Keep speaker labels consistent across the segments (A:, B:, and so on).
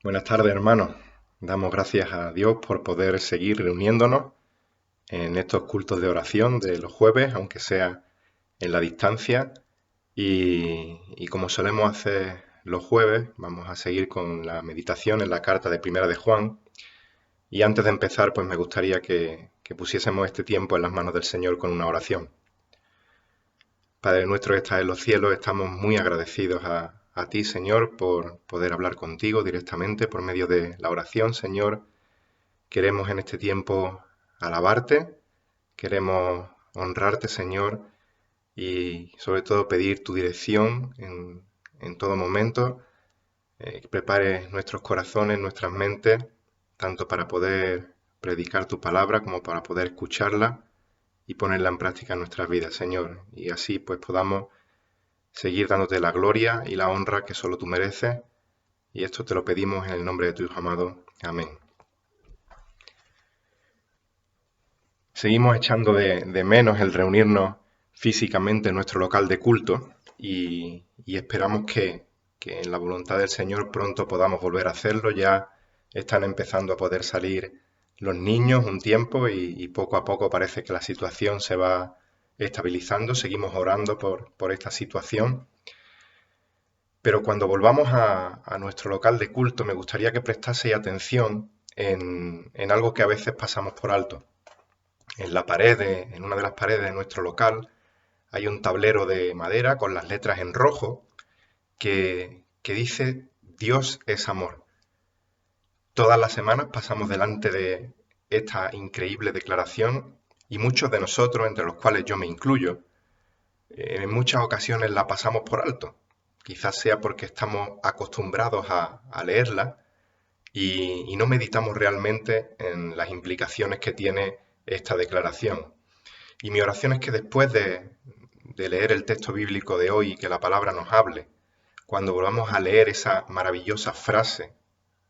A: Buenas tardes, hermanos. Damos gracias a Dios por poder seguir reuniéndonos en estos cultos de oración de los jueves, aunque sea en la distancia. Y como solemos hacer los jueves, vamos a seguir con la meditación en la carta de Primera de Juan. Y antes de empezar, pues me gustaría que pusiésemos este tiempo en las manos del Señor con una oración. Padre nuestro que estás en los cielos, estamos muy agradecidos a ti, Señor, por poder hablar contigo directamente por medio de la oración, Señor. Queremos en este tiempo alabarte, queremos honrarte, Señor, y sobre todo pedir tu dirección en todo momento, que prepares nuestros corazones, nuestras mentes, tanto para poder predicar tu palabra como para poder escucharla y ponerla en práctica en nuestras vidas, Señor. Y así pues podamos seguir dándote la gloria y la honra que solo tú mereces. Y esto te lo pedimos en el nombre de tu Hijo amado. Amén. Seguimos echando de menos el reunirnos físicamente en nuestro local de culto y esperamos que en la voluntad del Señor pronto podamos volver a hacerlo. Ya están empezando a poder salir los niños un tiempo y poco a poco parece que la situación se va estabilizando. Seguimos orando por esta situación. Pero cuando volvamos a nuestro local de culto, me gustaría que prestaseis atención en algo que a veces pasamos por alto. En una de las paredes de nuestro local, hay un tablero de madera con las letras en rojo que dice Dios es amor. Todas las semanas pasamos delante de esta increíble declaración y muchos de nosotros, entre los cuales yo me incluyo, en muchas ocasiones la pasamos por alto. Quizás sea porque estamos acostumbrados a leerla y no meditamos realmente en las implicaciones que tiene esta declaración. Y mi oración es que después de leer el texto bíblico de hoy y que la palabra nos hable, cuando volvamos a leer esa maravillosa frase,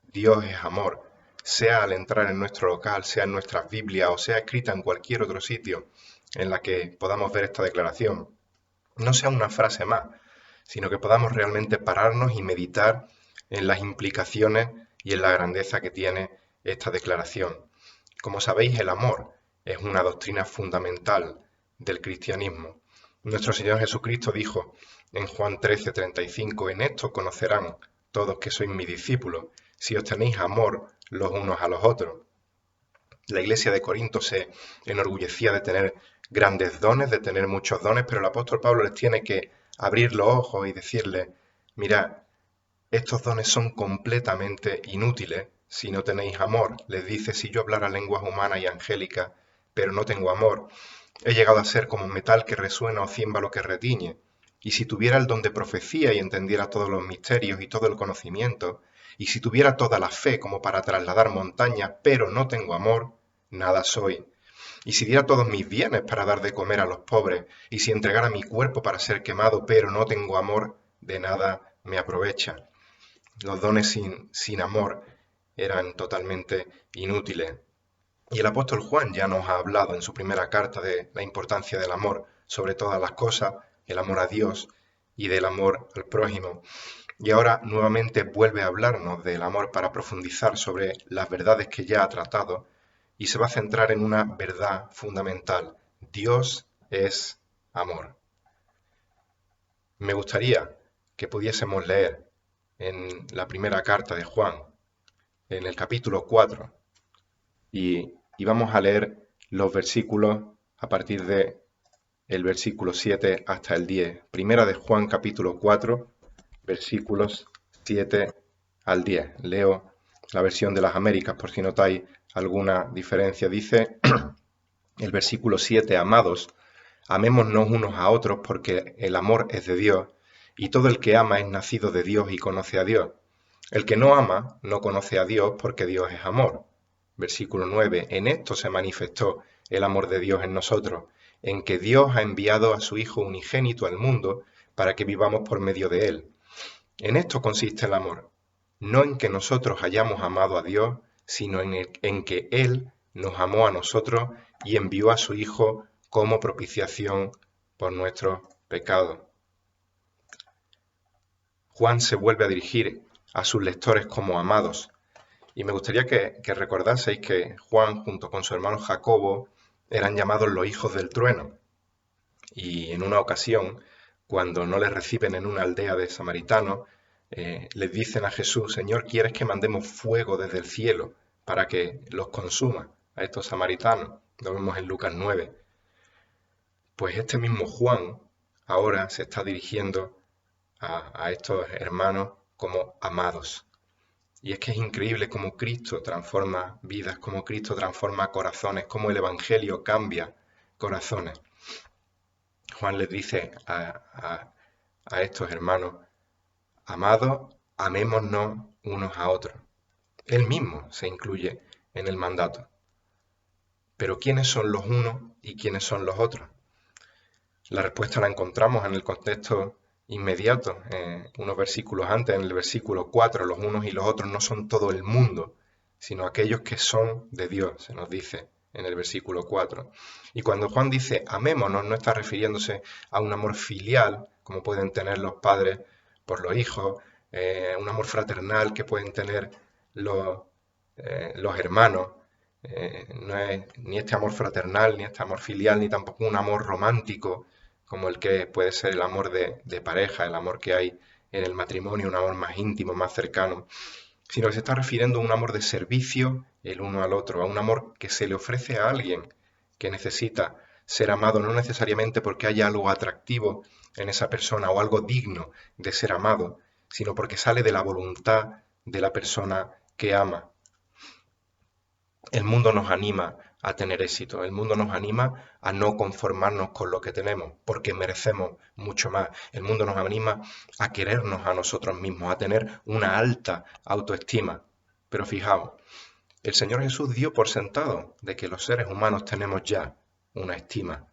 A: Dios es amor, sea al entrar en nuestro local, sea en nuestras Biblias o sea escrita en cualquier otro sitio en la que podamos ver esta declaración, no sea una frase más, sino que podamos realmente pararnos y meditar en las implicaciones y en la grandeza que tiene esta declaración. Como sabéis, el amor es una doctrina fundamental del cristianismo. Nuestro Señor Jesucristo dijo en Juan 13:35, en esto conocerán todos que sois mis discípulos, si os tenéis amor los unos a los otros. La iglesia de Corinto se enorgullecía de tener grandes dones, de tener muchos dones, pero el apóstol Pablo les tiene que abrir los ojos y decirles, mirad, estos dones son completamente inútiles si no tenéis amor. Les dice, si yo hablara lenguas humanas y angélicas, pero no tengo amor, he llegado a ser como un metal que resuena o címbalo que retiñe. Y si tuviera el don de profecía y entendiera todos los misterios y todo el conocimiento, y si tuviera toda la fe como para trasladar montañas, pero no tengo amor, nada soy. Y si diera todos mis bienes para dar de comer a los pobres, y si entregara mi cuerpo para ser quemado, pero no tengo amor, de nada me aprovecha. Los dones sin amor eran totalmente inútiles. Y el apóstol Juan ya nos ha hablado en su primera carta de la importancia del amor sobre todas las cosas, el amor a Dios y del amor al prójimo. Y ahora nuevamente vuelve a hablarnos del amor para profundizar sobre las verdades que ya ha tratado y se va a centrar en una verdad fundamental. Dios es amor. Me gustaría que pudiésemos leer en la primera carta de Juan, en el capítulo 4, y vamos a leer los versículos a partir de el versículo 7 hasta el 10. Primera de Juan, capítulo 4, versículos 7 al 10. Leo la versión de las Américas por si notáis alguna diferencia. Dice el versículo 7, amados, amémonos unos a otros porque el amor es de Dios, y todo el que ama es nacido de Dios y conoce a Dios. El que no ama no conoce a Dios porque Dios es amor. Versículo 9, en esto se manifestó el amor de Dios en nosotros, en que Dios ha enviado a su Hijo unigénito al mundo para que vivamos por medio de él. En esto consiste el amor, no en que nosotros hayamos amado a Dios, sino en que Él nos amó a nosotros y envió a su Hijo como propiciación por nuestros pecados. Juan se vuelve a dirigir a sus lectores como amados. Y me gustaría que recordaseis que Juan, junto con su hermano Jacobo, eran llamados los hijos del trueno. Y en una ocasión, cuando no les reciben en una aldea de samaritanos, les dicen a Jesús: Señor, ¿quieres que mandemos fuego desde el cielo para que los consuma a estos samaritanos? Lo vemos en Lucas 9. Pues este mismo Juan ahora se está dirigiendo a estos hermanos como amados. Y es que es increíble cómo Cristo transforma vidas, cómo Cristo transforma corazones, cómo el Evangelio cambia corazones. Juan les dice a estos hermanos: amados, amémonos unos a otros. Él mismo se incluye en el mandato. Pero ¿quiénes son los unos y quiénes son los otros? La respuesta la encontramos en el contexto inmediato, unos versículos antes, en el versículo 4, los unos y los otros no son todo el mundo, sino aquellos que son de Dios, se nos dice en el versículo 4. Y cuando Juan dice amémonos, no está refiriéndose a un amor filial, como pueden tener los padres por los hijos, un amor fraternal que pueden tener los hermanos. No es ni este amor fraternal, ni este amor filial, ni tampoco un amor romántico, como el que puede ser el amor de pareja, el amor que hay en el matrimonio, un amor más íntimo, más cercano, sino que se está refiriendo a un amor de servicio el uno al otro, a un amor que se le ofrece a alguien que necesita ser amado, no necesariamente porque haya algo atractivo en esa persona o algo digno de ser amado, sino porque sale de la voluntad de la persona que ama. El mundo nos anima a tener éxito, el mundo nos anima a no conformarnos con lo que tenemos, porque merecemos mucho más. El mundo nos anima a querernos a nosotros mismos, a tener una alta autoestima. Pero fijaos, el Señor Jesús dio por sentado de que los seres humanos tenemos ya una estima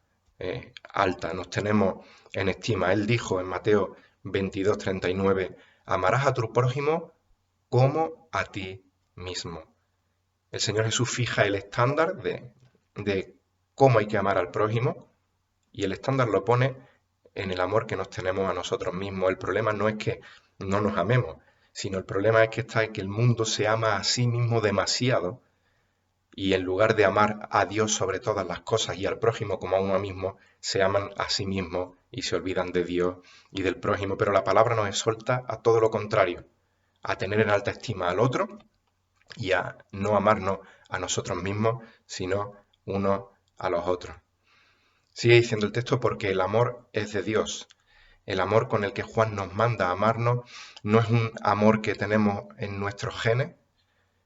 A: alta, nos tenemos en estima. Él dijo en Mateo 22:39, amarás a tu prójimo como a ti mismo. El Señor Jesús fija el estándar de cómo hay que amar al prójimo y el estándar lo pone en el amor que nos tenemos a nosotros mismos. El problema no es que no nos amemos, sino el problema es que el mundo se ama a sí mismo demasiado y en lugar de amar a Dios sobre todas las cosas y al prójimo como a uno mismo, se aman a sí mismos y se olvidan de Dios y del prójimo. Pero la palabra nos exhorta a todo lo contrario, a tener en alta estima al otro y a no amarnos a nosotros mismos, sino unos a los otros. Sigue diciendo el texto: porque el amor es de Dios. El amor con el que Juan nos manda a amarnos no es un amor que tenemos en nuestros genes,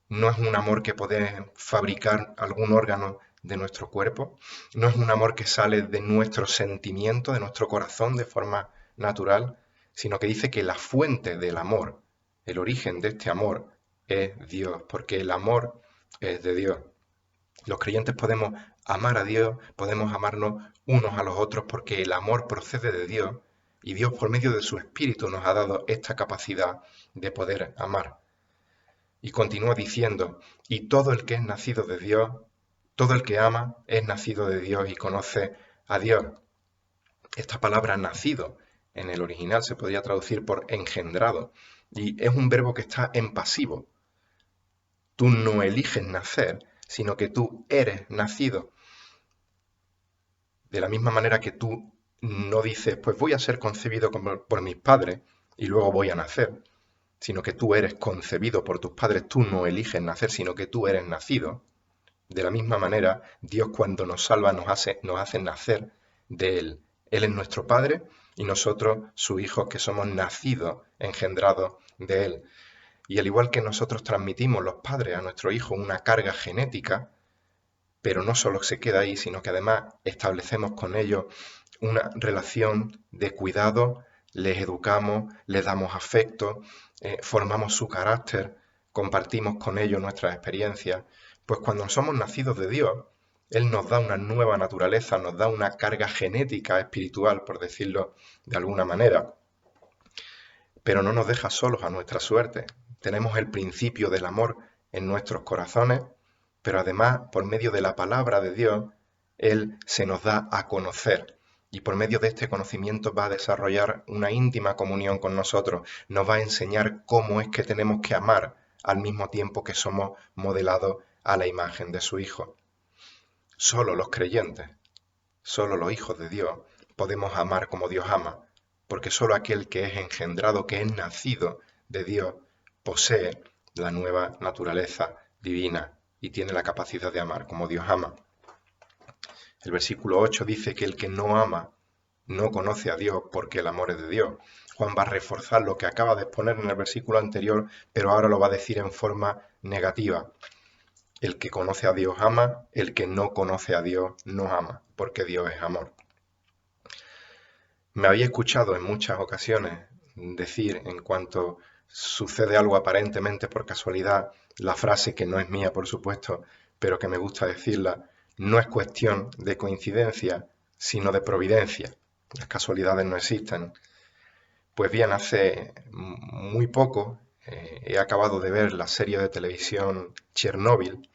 A: no es un amor que podemos fabricar algún órgano de nuestro cuerpo, no es un amor que sale de nuestro sentimiento, de nuestro corazón de forma natural, sino que dice que la fuente del amor, el origen de este amor, es Dios, porque el amor es de Dios. Los creyentes podemos amar a Dios, podemos amarnos unos a los otros porque el amor procede de Dios y Dios por medio de su Espíritu nos ha dado esta capacidad de poder amar. Y continúa diciendo, y todo el que es nacido de Dios, todo el que ama es nacido de Dios y conoce a Dios. Esta palabra nacido en el original se podría traducir por engendrado y es un verbo que está en pasivo. Tú no eliges nacer, sino que tú eres nacido. De la misma manera que tú no dices, pues voy a ser concebido por mis padres y luego voy a nacer, sino que tú eres concebido por tus padres, tú no eliges nacer, sino que tú eres nacido. De la misma manera, Dios cuando nos salva nos hace nacer de Él. Él es nuestro Padre y nosotros sus hijos que somos nacidos, engendrados de Él. Y al igual que nosotros transmitimos los padres a nuestro hijo una carga genética, pero no solo se queda ahí, sino que además establecemos con ellos una relación de cuidado, les educamos, les damos afecto, formamos su carácter, compartimos con ellos nuestras experiencias. Pues cuando somos nacidos de Dios, Él nos da una nueva naturaleza, nos da una carga genética espiritual, por decirlo de alguna manera, pero no nos deja solos a nuestra suerte. Tenemos el principio del amor en nuestros corazones, pero además, por medio de la palabra de Dios, Él se nos da a conocer. Y por medio de este conocimiento va a desarrollar una íntima comunión con nosotros, nos va a enseñar cómo es que tenemos que amar al mismo tiempo que somos modelados a la imagen de su Hijo. Solo los creyentes, solo los hijos de Dios, podemos amar como Dios ama, porque solo aquel que es engendrado, que es nacido de Dios, posee la nueva naturaleza divina y tiene la capacidad de amar como Dios ama. El versículo 8 dice que el que no ama no conoce a Dios porque el amor es de Dios. Juan va a reforzar lo que acaba de exponer en el versículo anterior, pero ahora lo va a decir en forma negativa. El que conoce a Dios ama, el que no conoce a Dios no ama, porque Dios es amor. Me había escuchado en muchas ocasiones decir, en cuanto sucede algo aparentemente por casualidad, la frase que no es mía, por supuesto, pero que me gusta decirla: no es cuestión de coincidencia, sino de providencia. Las casualidades no existen. Pues bien, hace muy poco he acabado de ver la serie de televisión Chernóbil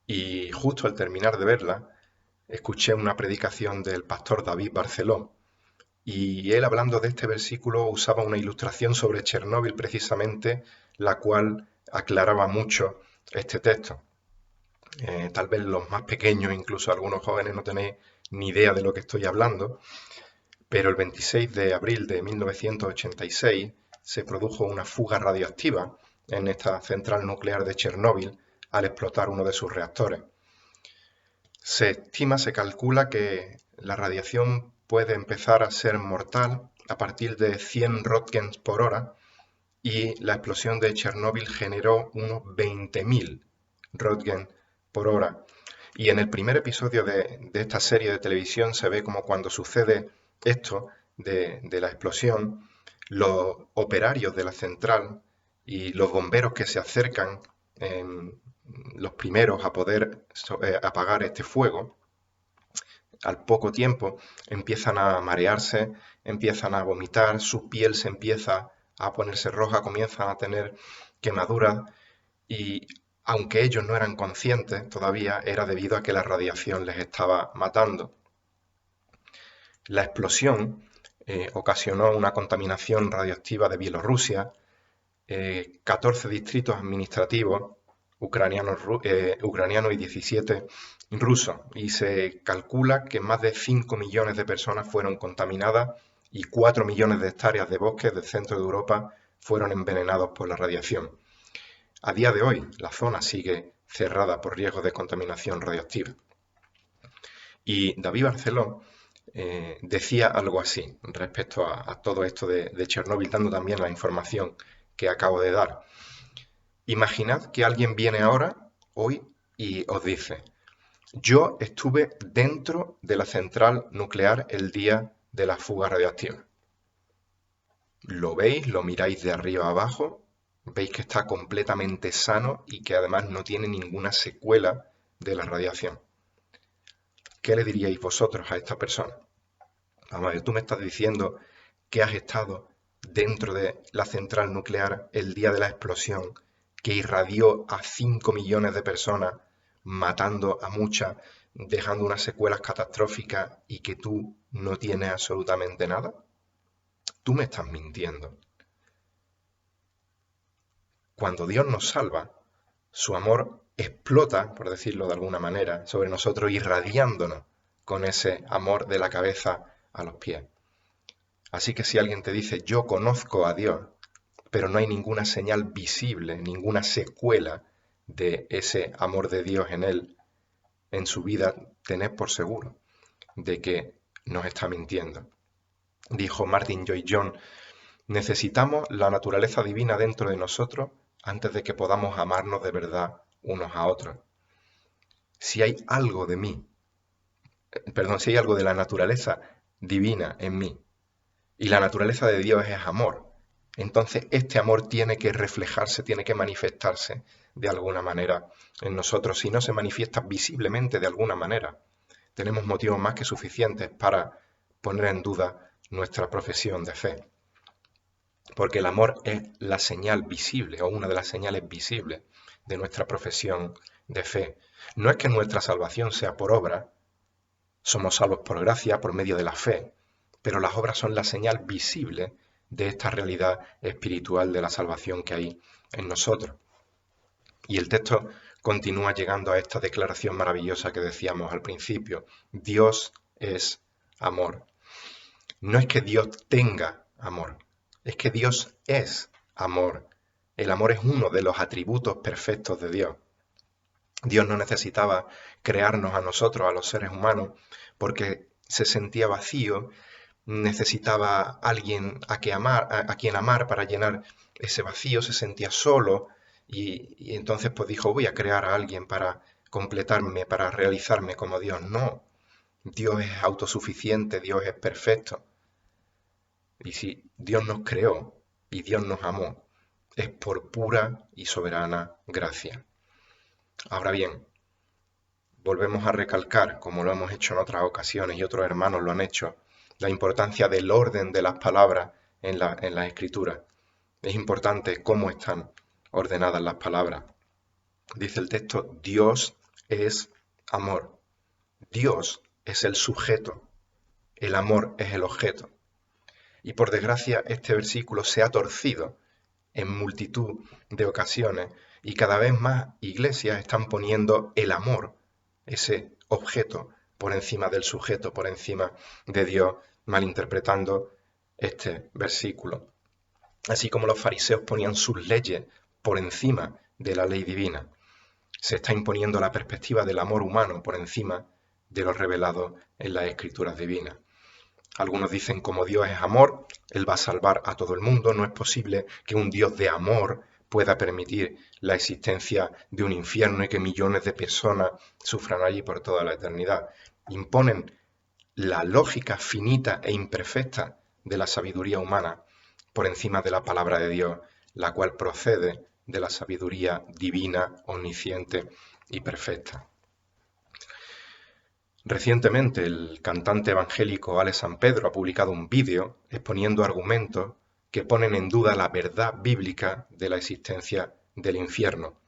A: y justo al terminar de verla escuché una predicación del pastor David Barceló y él, hablando de este versículo, usaba una ilustración sobre Chernóbil precisamente, la cual aclaraba mucho este texto. Tal vez los más pequeños, incluso algunos jóvenes, no tenéis ni idea de lo que estoy hablando, pero el 26 de abril de 1986 se produjo una fuga radioactiva en esta central nuclear de Chernóbil al explotar uno de sus reactores. Se calcula que la radiación puede empezar a ser mortal a partir de 100 röntgens por hora y la explosión de Chernóbil generó unos 20.000 röntgens por hora. Y en el primer episodio de esta serie de televisión se ve como cuando sucede esto de la explosión, los operarios de la central y los bomberos que se acercan, los primeros a poder apagar este fuego, al poco tiempo empiezan a marearse, empiezan a vomitar, su piel se empieza a ponerse roja, comienzan a tener quemaduras y aunque ellos no eran conscientes todavía, era debido a que la radiación les estaba matando. La explosión ocasionó una contaminación radioactiva de Bielorrusia, 14 distritos administrativos ucranianos y 17 rusos, y se calcula que más de 5 millones de personas fueron contaminadas y 4 millones de hectáreas de bosques del centro de Europa fueron envenenados por la radiación. A día de hoy, la zona sigue cerrada por riesgo de contaminación radioactiva. Y David Barceló decía algo así respecto a todo esto de Chernóbil, dando también la información que acabo de dar. Imaginad que alguien viene ahora, hoy, y os dice: yo estuve dentro de la central nuclear el día de la fuga radioactiva. Lo veis, lo miráis de arriba a abajo, veis que está completamente sano y que además no tiene ninguna secuela de la radiación. ¿Qué le diríais vosotros a esta persona? Vamos a ver, tú me estás diciendo que has estado dentro de la central nuclear el día de la explosión que irradió a 5 millones de personas, matando a muchas, dejando unas secuelas catastróficas y que tú no tienes absolutamente nada. Tú me estás mintiendo. Cuando Dios nos salva, su amor explota, por decirlo de alguna manera, sobre nosotros, irradiándonos con ese amor de la cabeza a los pies. Así que si alguien te dice: yo conozco a Dios, pero no hay ninguna señal visible, ninguna secuela de ese amor de Dios en él, en su vida, tened por seguro de que nos está mintiendo. Dijo Martin Lloyd-Jones: necesitamos la naturaleza divina dentro de nosotros antes de que podamos amarnos de verdad unos a otros. Si hay algo de mí, si hay algo de la naturaleza divina en mí, y la naturaleza de Dios es amor, entonces este amor tiene que reflejarse, tiene que manifestarse de alguna manera en nosotros. Si no se manifiesta visiblemente de alguna manera, tenemos motivos más que suficientes para poner en duda nuestra profesión de fe. Porque el amor es la señal visible o una de las señales visibles de nuestra profesión de fe. No es que nuestra salvación sea por obra, Somos salvos por gracia, por medio de la fe, pero las obras son la señal visible de esta realidad espiritual de la salvación que hay en nosotros. Y el texto continúa llegando a esta declaración maravillosa que decíamos al principio. Dios es amor. No es que Dios tenga amor, es que Dios es amor. El amor es uno de los atributos perfectos de Dios. Dios no necesitaba crearnos a nosotros, a los seres humanos, porque se sentía vacío, necesitaba alguien a quien amar para llenar ese vacío, se sentía solo y entonces pues dijo, voy a crear a alguien para completarme, para realizarme como Dios. No, Dios es autosuficiente, Dios es perfecto. Y si Dios nos creó y Dios nos amó, es por pura y soberana gracia. Ahora bien, volvemos a recalcar, como lo hemos hecho en otras ocasiones y otros hermanos lo han hecho, la importancia del orden de las palabras en la Escritura. Es importante cómo están ordenadas las palabras. Dice el texto, Dios es amor. Dios es el sujeto, el amor es el objeto. Y por desgracia este versículo se ha torcido en multitud de ocasiones y cada vez más iglesias están poniendo el amor, ese objeto, por encima del sujeto, por encima de Dios, malinterpretando este versículo. Así como los fariseos ponían sus leyes por encima de la ley divina, se está imponiendo la perspectiva del amor humano por encima de lo revelado en las escrituras divinas. Algunos dicen, como Dios es amor, Él va a salvar a todo el mundo. No es posible que un Dios de amor pueda permitir la existencia de un infierno y que millones de personas sufran allí por toda la eternidad. Imponen la lógica finita e imperfecta de la sabiduría humana por encima de la palabra de Dios, la cual procede de la sabiduría divina, omnisciente y perfecta. Recientemente el cantante evangélico Ale San Pedro ha publicado un vídeo exponiendo argumentos que ponen en duda la verdad bíblica de la existencia del infierno.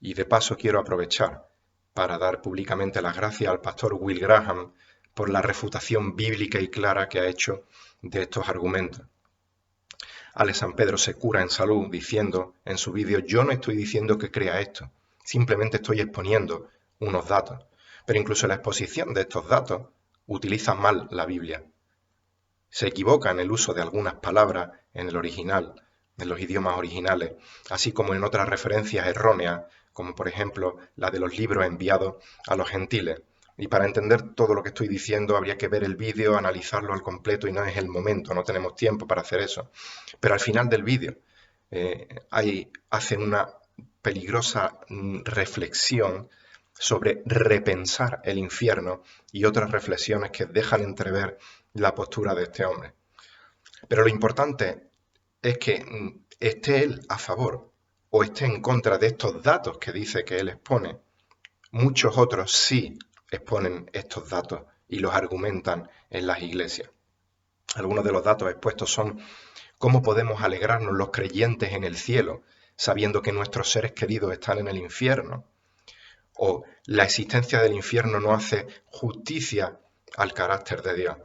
A: Y de paso quiero aprovechar para dar públicamente las gracias al pastor Will Graham por la refutación bíblica y clara que ha hecho de estos argumentos. Ale San Pedro se cura en salud diciendo en su vídeo, yo no estoy diciendo que crea esto, simplemente estoy exponiendo unos datos. Pero incluso la exposición de estos datos utiliza mal la Biblia. Se equivoca en el uso de algunas palabras en el original, en los idiomas originales, así como en otras referencias erróneas, como por ejemplo la de los libros enviados a los gentiles. Y para entender todo lo que estoy diciendo habría que ver el vídeo, analizarlo al completo y no es el momento, no tenemos tiempo para hacer eso. Pero al final del vídeo hacen una peligrosa reflexión sobre repensar el infierno y otras reflexiones que dejan entrever la postura de este hombre. Pero lo importante es que esté él a favor o esté en contra de estos datos que dice que él expone, muchos otros sí exponen estos datos y los argumentan en las iglesias. Algunos de los datos expuestos son cómo podemos alegrarnos los creyentes en el cielo, sabiendo que nuestros seres queridos están en el infierno, o la existencia del infierno no hace justicia al carácter de Dios.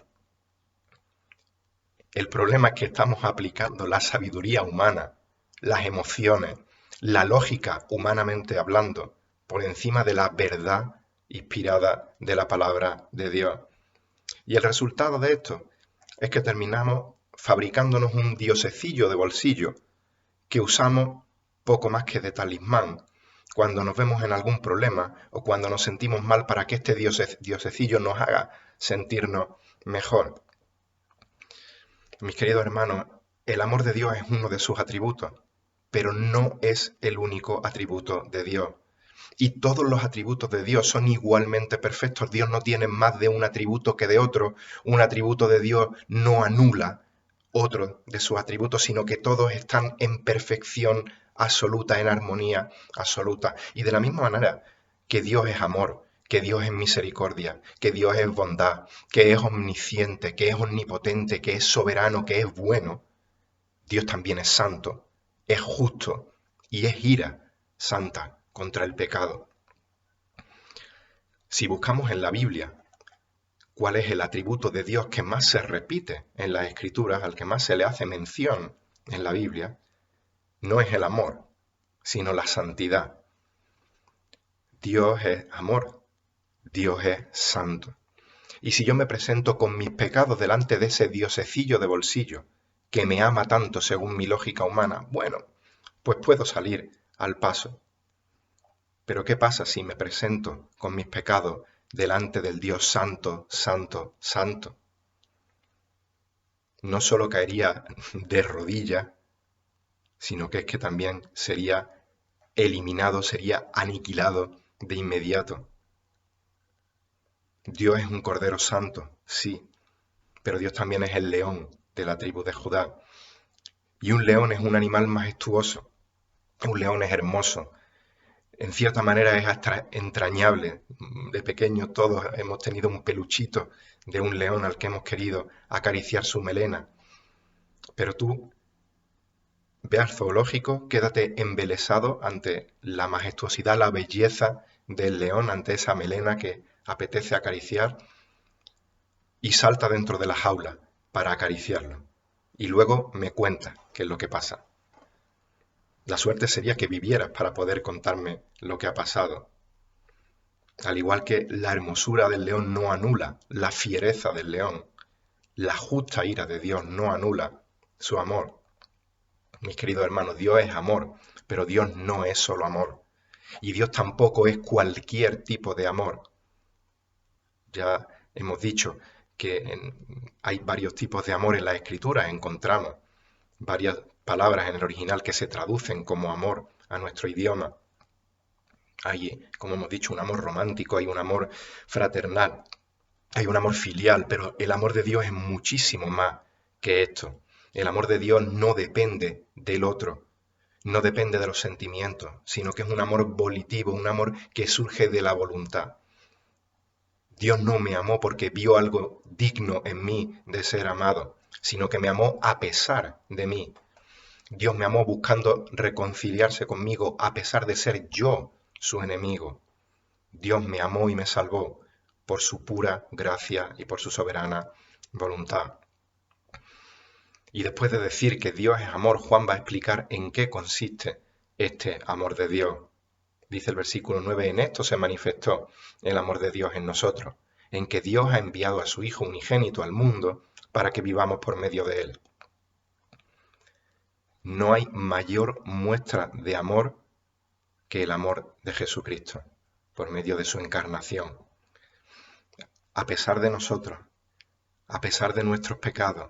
A: El problema es que estamos aplicando la sabiduría humana, las emociones, la lógica humanamente hablando, por encima de la verdad inspirada de la palabra de Dios. Y el resultado de esto es que terminamos fabricándonos un diosecillo de bolsillo que usamos poco más que de talismán cuando nos vemos en algún problema o cuando nos sentimos mal para que este diosecillo nos haga sentirnos mejor. Mis queridos hermanos, el amor de Dios es uno de sus atributos, pero no es el único atributo de Dios. Y todos los atributos de Dios son igualmente perfectos. Dios no tiene más de un atributo que de otro. Un atributo de Dios no anula otro de sus atributos, sino que todos están en perfección absoluta, en armonía absoluta. Y de la misma manera que Dios es amor, que Dios es misericordia, que Dios es bondad, que es omnisciente, que es omnipotente, que es soberano, que es bueno, Dios también es santo, es justo y es ira santa contra el pecado. Si buscamos en la Biblia cuál es el atributo de Dios que más se repite en las Escrituras, al que más se le hace mención en la Biblia, no es el amor, sino la santidad. Dios es amor, Dios es santo. Y si yo me presento con mis pecados delante de ese diosecillo de bolsillo, que me ama tanto según mi lógica humana, bueno, pues puedo salir al paso. Pero ¿qué pasa si me presento con mis pecados delante del Dios santo, santo, santo? No solo caería de rodillas, sino que es que también sería eliminado, sería aniquilado de inmediato. Dios es un Cordero Santo, sí, pero Dios también es el león de la tribu de Judá. Y un león es un animal majestuoso, un león es hermoso, en cierta manera es hasta entrañable. De pequeño todos hemos tenido un peluchito de un león al que hemos querido acariciar su melena. Pero tú, ve al zoológico, quédate embelesado ante la majestuosidad, la belleza del león, ante esa melena que apetece acariciar, y salta dentro de la jaula para acariciarlo. Y luego me cuenta qué es lo que pasa. La suerte sería que vivieras para poder contarme lo que ha pasado. Al igual que la hermosura del león no anula la fiereza del león, la justa ira de Dios no anula su amor. Mis queridos hermanos, Dios es amor, pero Dios no es solo amor. Y Dios tampoco es cualquier tipo de amor. Ya hemos dicho que hay varios tipos de amor en las Escrituras. Encontramos varias palabras en el original que se traducen como amor a nuestro idioma. Hay, como hemos dicho, un amor romántico, hay un amor fraternal, hay un amor filial, pero el amor de Dios es muchísimo más que esto. El amor de Dios no depende del otro, no depende de los sentimientos, sino que es un amor volitivo, un amor que surge de la voluntad. Dios no me amó porque vio algo digno en mí de ser amado, sino que me amó a pesar de mí. Dios me amó buscando reconciliarse conmigo a pesar de ser yo su enemigo. Dios me amó y me salvó por su pura gracia y por su soberana voluntad. Y después de decir que Dios es amor, Juan va a explicar en qué consiste este amor de Dios. Dice el versículo 9, en esto se manifestó el amor de Dios en nosotros, en que Dios ha enviado a su Hijo unigénito al mundo para que vivamos por medio de él. No hay mayor muestra de amor que el amor de Jesucristo, por medio de su encarnación. A pesar de nosotros, a pesar de nuestros pecados,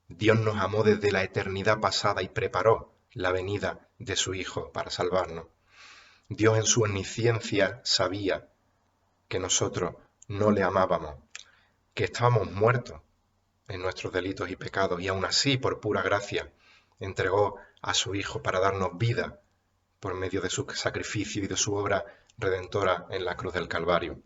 A: Dios nos amó desde la eternidad pasada y preparó la venida de su Hijo para salvarnos. Dios en su omnisciencia sabía que nosotros no le amábamos, que estábamos muertos en nuestros delitos y pecados, y aún así, por pura gracia, entregó a su Hijo para darnos vida por medio de su sacrificio y de su obra redentora en la cruz del Calvario.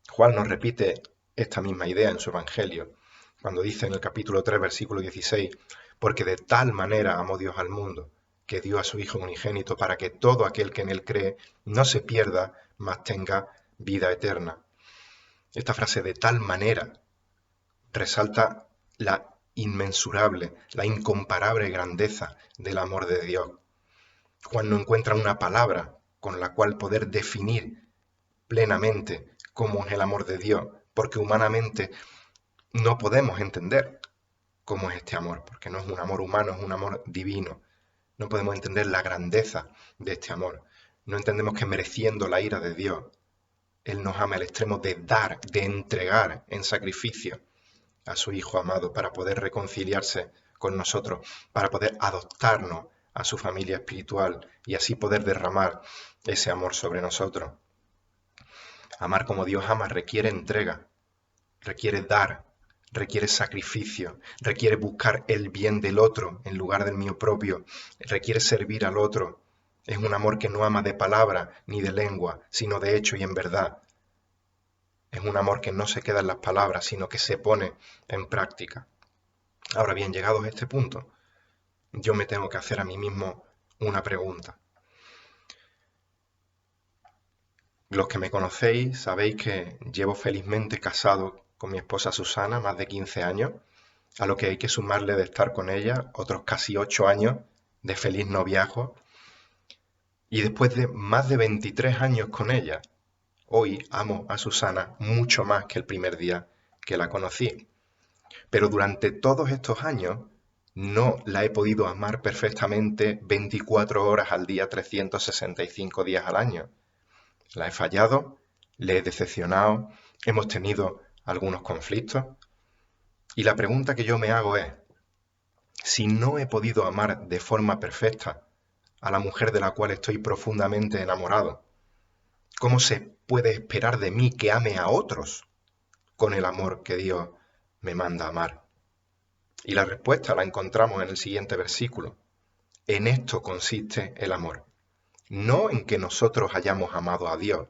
A: Juan nos repite esta misma idea en su Evangelio, cuando dice en el capítulo 3, versículo 16, porque de tal manera amó Dios al mundo, que dio a su Hijo unigénito para que todo aquel que en él cree no se pierda, mas tenga vida eterna. Esta frase de tal manera resalta la inmensurable, la incomparable grandeza del amor de Dios. Juan no encuentra una palabra con la cual poder definir plenamente cómo es el amor de Dios, porque humanamente no podemos entender cómo es este amor, porque no es un amor humano, es un amor divino. No podemos entender la grandeza de este amor. No entendemos que mereciendo la ira de Dios, Él nos ama al extremo de dar, de entregar en sacrificio a su Hijo amado para poder reconciliarse con nosotros, para poder adoptarnos a su familia espiritual y así poder derramar ese amor sobre nosotros. Amar como Dios ama requiere entrega, requiere dar, requiere sacrificio, requiere buscar el bien del otro en lugar del mío propio, requiere servir al otro. Es un amor que no ama de palabra ni de lengua, sino de hecho y en verdad. Es un amor que no se queda en las palabras, sino que se pone en práctica. Ahora bien, llegados a este punto, yo me tengo que hacer a mí mismo una pregunta. Los que me conocéis sabéis que llevo felizmente casado con mi esposa Susana más de 15 años, a lo que hay que sumarle de estar con ella otros casi 8 años de feliz noviazgo. Y después de más de 23 años con ella, hoy amo a Susana mucho más que el primer día que la conocí. Pero durante todos estos años no la he podido amar perfectamente 24 horas al día, 365 días al año. La he fallado, le he decepcionado, hemos tenido algunos conflictos. Y la pregunta que yo me hago es, si no he podido amar de forma perfecta a la mujer de la cual estoy profundamente enamorado, ¿cómo se puede esperar de mí que ame a otros con el amor que Dios me manda a amar? Y la respuesta la encontramos en el siguiente versículo. En esto consiste el amor. No en que nosotros hayamos amado a Dios,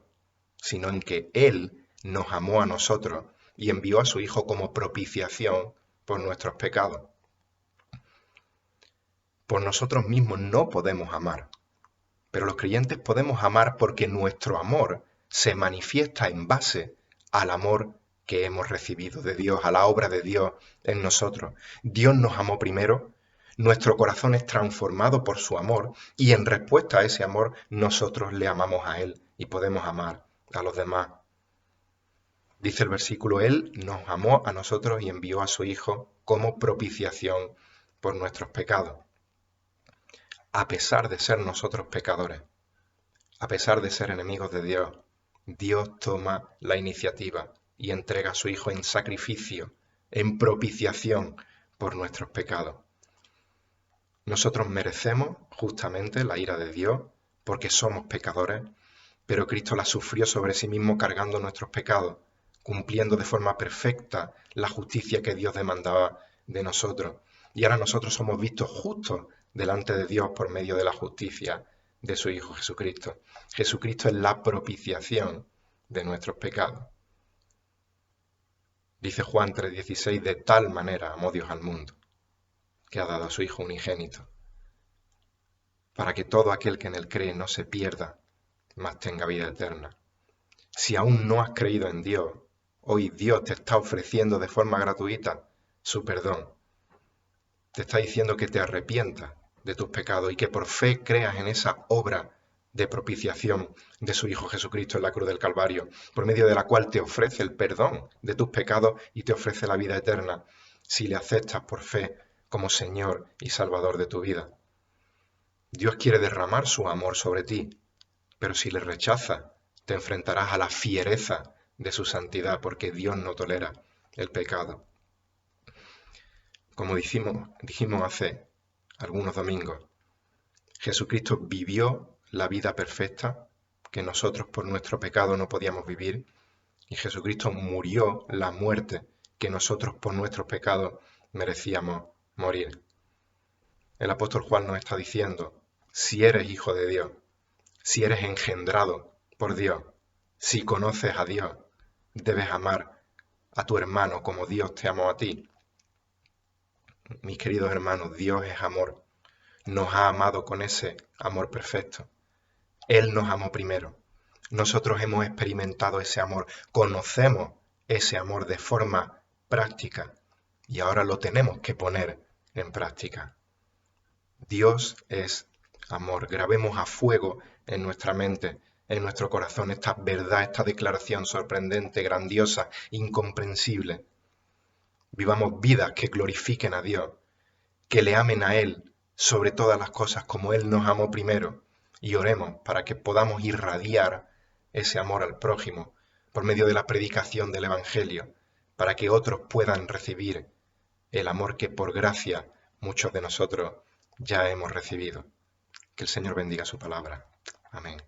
A: sino en que Él nos amó a nosotros y envió a su Hijo como propiciación por nuestros pecados. Por nosotros mismos no podemos amar, pero los creyentes podemos amar porque nuestro amor se manifiesta en base al amor que hemos recibido de Dios, a la obra de Dios en nosotros. Dios nos amó primero, nuestro corazón es transformado por su amor y en respuesta a ese amor nosotros le amamos a Él y podemos amar a los demás. Dice el versículo, Él nos amó a nosotros y envió a su Hijo como propiciación por nuestros pecados. A pesar de ser nosotros pecadores, a pesar de ser enemigos de Dios, Dios toma la iniciativa y entrega a su Hijo en sacrificio, en propiciación por nuestros pecados. Nosotros merecemos justamente la ira de Dios porque somos pecadores, pero Cristo la sufrió sobre sí mismo cargando nuestros pecados, cumpliendo de forma perfecta la justicia que Dios demandaba de nosotros. Y ahora nosotros somos vistos justos delante de Dios por medio de la justicia de su Hijo Jesucristo. Jesucristo es la propiciación de nuestros pecados. Dice Juan 3:16, de tal manera amó Dios al mundo, que ha dado a su Hijo unigénito, para que todo aquel que en él cree no se pierda, mas tenga vida eterna. Si aún no has creído en Dios, hoy Dios te está ofreciendo de forma gratuita su perdón. Te está diciendo que te arrepientas de tus pecados y que por fe creas en esa obra de propiciación de su Hijo Jesucristo en la cruz del Calvario, por medio de la cual te ofrece el perdón de tus pecados y te ofrece la vida eterna, si le aceptas por fe como Señor y Salvador de tu vida. Dios quiere derramar su amor sobre ti, pero si le rechazas, te enfrentarás a la fiereza de su santidad, porque Dios no tolera el pecado. Como dijimos hace algunos domingos, Jesucristo vivió la vida perfecta que nosotros por nuestro pecado no podíamos vivir, y Jesucristo murió la muerte que nosotros por nuestros pecados merecíamos morir. El apóstol Juan nos está diciendo, si eres hijo de Dios, si eres engendrado por Dios, si conoces a Dios, debes amar a tu hermano como Dios te amó a ti. Mis queridos hermanos, Dios es amor. Nos ha amado con ese amor perfecto. Él nos amó primero. Nosotros hemos experimentado ese amor, conocemos ese amor de forma práctica y ahora lo tenemos que poner en práctica. Dios es amor. Grabemos a fuego en nuestra mente, en nuestro corazón, esta verdad, esta declaración sorprendente, grandiosa, incomprensible. Vivamos vidas que glorifiquen a Dios, que le amen a Él sobre todas las cosas como Él nos amó primero, y oremos para que podamos irradiar ese amor al prójimo por medio de la predicación del Evangelio, para que otros puedan recibir el amor que por gracia muchos de nosotros ya hemos recibido. Que el Señor bendiga su palabra. Amén.